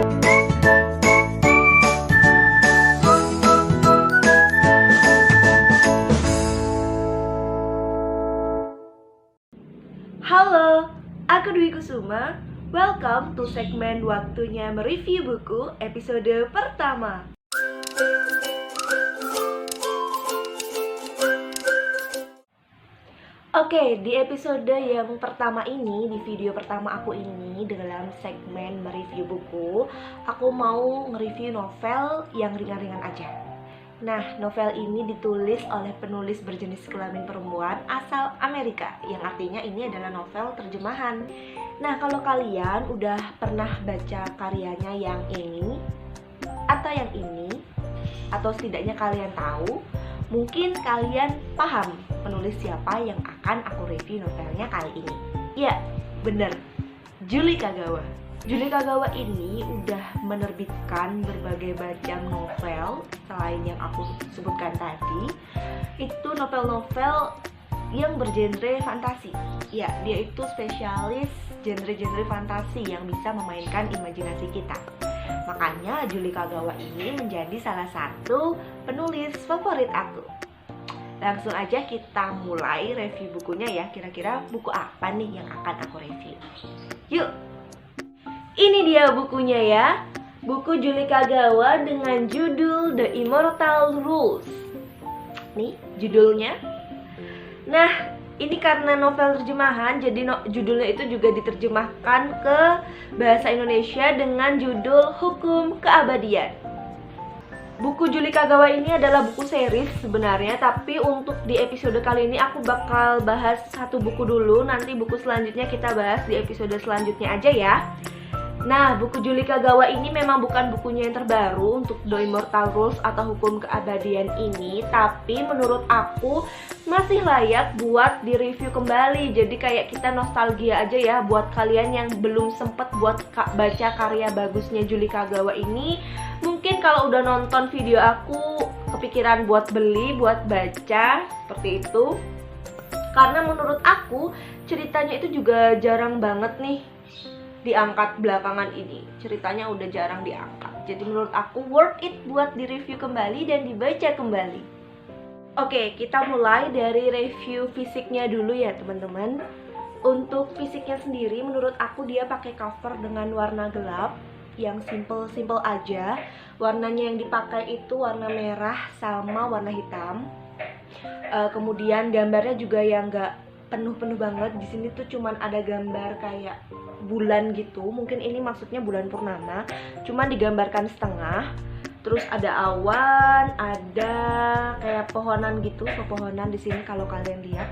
Halo, aku Dwi Kusuma. Welcome to segmen Waktunya Mereview Buku episode pertama. Oke, di episode yang pertama ini, di video pertama aku ini, dalam segmen mereview buku, aku mau nge-review novel yang ringan-ringan aja. Nah, novel ini ditulis oleh penulis berjenis kelamin perempuan asal Amerika, yang artinya ini adalah novel terjemahan. Nah, kalau kalian udah pernah baca karyanya yang ini, atau setidaknya kalian tahu, mungkin kalian paham penulis siapa yang akan aku review novelnya kali ini. Ya, bener, Julie Kagawa. Julie Kagawa ini udah menerbitkan berbagai macam novel selain yang aku sebutkan tadi. Itu novel-novel yang bergenre fantasi. Ya, dia itu spesialis genre-genre fantasi yang bisa memainkan imajinasi kita. Makanya Julie Kagawa ini menjadi salah satu penulis favorit aku. Langsung aja kita mulai review bukunya ya. Kira-kira buku apa nih yang akan aku review? Yuk! Ini dia bukunya ya. Buku Julie Kagawa dengan judul The Immortal Rules. Nih judulnya. Nah, ini karena novel terjemahan, jadi judulnya itu juga diterjemahkan ke bahasa Indonesia dengan judul Hukum Keabadian. Buku Julie Kagawa ini adalah buku series sebenarnya, tapi untuk di episode kali ini aku bakal bahas satu buku dulu. Nanti buku selanjutnya kita bahas di episode selanjutnya aja ya. Nah, buku Julie Kagawa ini memang bukan bukunya yang terbaru untuk The Immortal Rules atau Hukum Keabadian ini, tapi menurut aku masih layak buat direview kembali. Jadi kayak kita nostalgia aja ya buat kalian yang belum sempet buat baca karya bagusnya Julie Kagawa ini. Mungkin kalau udah nonton video aku kepikiran buat beli, buat baca, seperti itu. Karena menurut aku ceritanya itu juga jarang banget nih diangkat belakangan ini. Ceritanya udah jarang diangkat. Jadi menurut aku worth it buat direview kembali dan dibaca kembali. Oke, kita mulai dari review fisiknya dulu ya teman-teman. Untuk fisiknya sendiri menurut aku dia pakai cover dengan warna gelap yang simple aja. Warnanya yang dipakai itu warna merah sama warna hitam. Kemudian gambarnya juga yang gak penuh-penuh banget. Di sini tuh cuman ada gambar kayak bulan gitu. Mungkin ini maksudnya bulan purnama. Cuman digambarkan setengah. Terus ada awan, ada kayak pohonan gitu, pepohonan di sini kalau kalian lihat.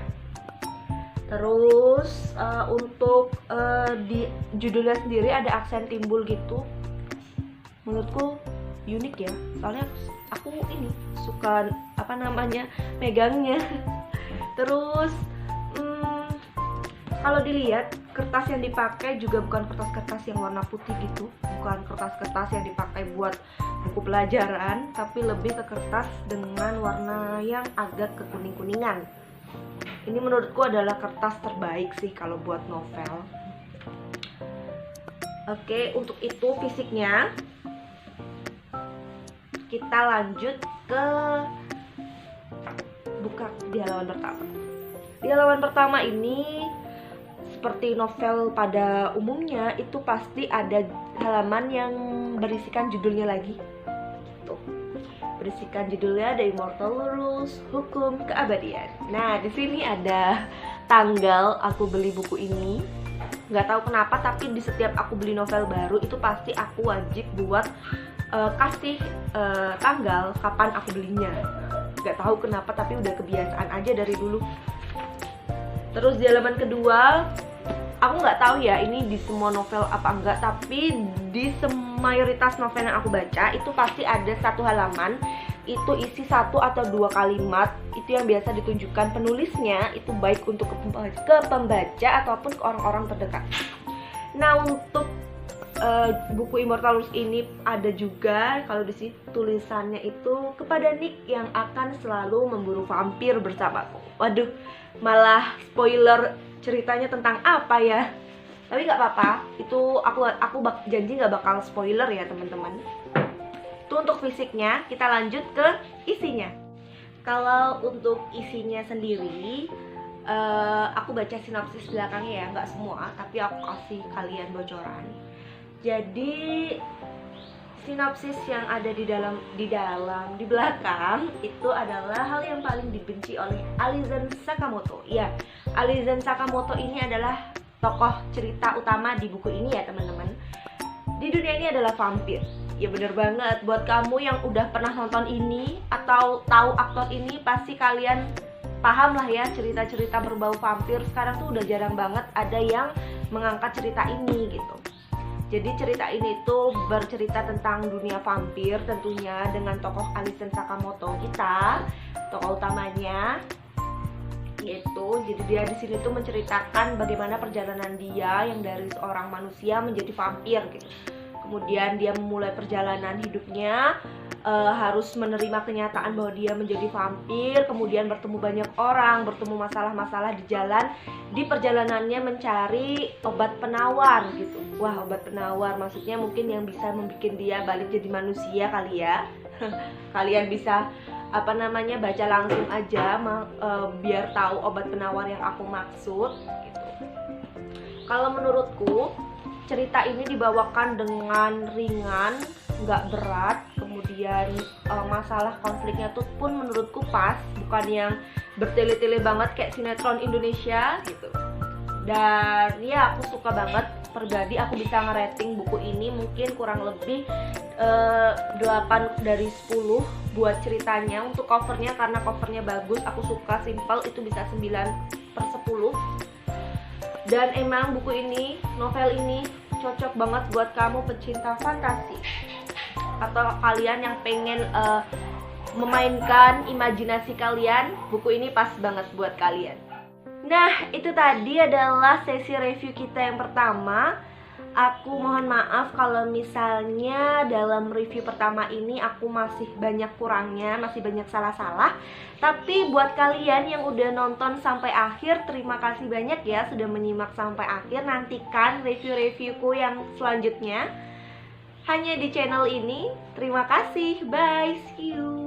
Terus untuk di judulnya sendiri ada aksen timbul gitu. Menurutku unik ya. Soalnya aku ini suka megangnya. Terus kalau dilihat kertas yang dipakai juga bukan kertas-kertas yang warna putih gitu, bukan kertas-kertas yang dipakai buat buku pelajaran, tapi lebih ke kertas dengan warna yang agak kekuning-kuningan. Ini menurutku adalah kertas terbaik sih kalau buat novel. Oke, untuk itu fisiknya. Kita lanjut ke buka di halaman pertama. Di halaman pertama ini seperti novel pada umumnya itu pasti ada halaman yang berisikan judulnya lagi. Tuh. Berisikan judulnya The Immortal Rules, Hukum Keabadian. Nah, di sini ada tanggal aku beli buku ini. Nggak tahu kenapa, tapi di setiap aku beli novel baru itu pasti aku wajib buat kasih tanggal kapan aku belinya. Nggak tahu kenapa, tapi udah kebiasaan aja dari dulu. Terus di halaman kedua, aku nggak tahu ya ini di semua novel apa enggak, tapi di mayoritas novel yang aku baca itu pasti ada satu halaman itu isi satu atau dua kalimat itu yang biasa ditunjukkan penulisnya itu baik untuk ke pembaca ataupun ke orang-orang terdekat. Nah, untuk buku Immortal Rules ini ada juga kalau di sini tulisannya itu kepada Nick yang akan selalu memburu vampir bersamaku. Waduh, malah spoiler ceritanya tentang apa ya? Tapi nggak apa-apa, itu aku janji nggak bakal spoiler ya teman-teman. Itu untuk fisiknya. Kita lanjut ke isinya. Kalau untuk isinya sendiri, aku baca sinopsis belakangnya ya, nggak semua, tapi aku kasih kalian bocoran. Jadi sinopsis yang ada di belakang itu adalah hal yang paling dibenci oleh Alizen Sakamoto. Ya, Alizen Sakamoto ini adalah tokoh cerita utama di buku ini ya teman-teman. Di dunia ini adalah vampir. Ya bener banget, buat kamu yang udah pernah nonton ini atau tahu aktor ini, pasti kalian paham lah ya cerita-cerita berbau vampir. Sekarang tuh udah jarang banget ada yang mengangkat cerita ini gitu. Jadi cerita ini tuh bercerita tentang dunia vampir tentunya, dengan tokoh Alizen Sakamoto kita, tokoh utamanya gitu. Jadi dia di sini tuh menceritakan bagaimana perjalanan dia yang dari seorang manusia menjadi vampir gitu. Kemudian dia memulai perjalanan hidupnya, harus menerima kenyataan bahwa dia menjadi vampir. Kemudian bertemu banyak orang, bertemu masalah-masalah di jalan, di perjalanannya mencari obat penawar gitu. Wah, obat penawar maksudnya mungkin yang bisa membuat dia balik jadi manusia kali ya. Kalian bisa baca langsung aja biar tahu obat penawar yang aku maksud gitu. Kalau menurutku cerita ini dibawakan dengan ringan, nggak berat. Kemudian masalah konfliknya tuh pun menurutku pas, bukan yang bertele-tele banget kayak sinetron Indonesia gitu. Dan ya aku suka banget, pribadi aku bisa ngerating buku ini mungkin kurang lebih 8 dari 10 buat ceritanya. Untuk covernya, karena covernya bagus, aku suka, simple, itu bisa 9/10. Dan emang buku ini, novel ini cocok banget buat kamu pecinta fantasi atau kalian yang pengen memainkan imajinasi kalian. Buku ini pas banget buat kalian. Nah, itu tadi adalah sesi review kita yang pertama. Aku mohon maaf kalau misalnya dalam review pertama ini aku masih banyak kurangnya, masih banyak salah-salah. Tapi buat kalian yang udah nonton sampai akhir, terima kasih banyak ya sudah menyimak sampai akhir. Nantikan review-reviewku yang selanjutnya hanya di channel ini. Terima kasih, bye, see you.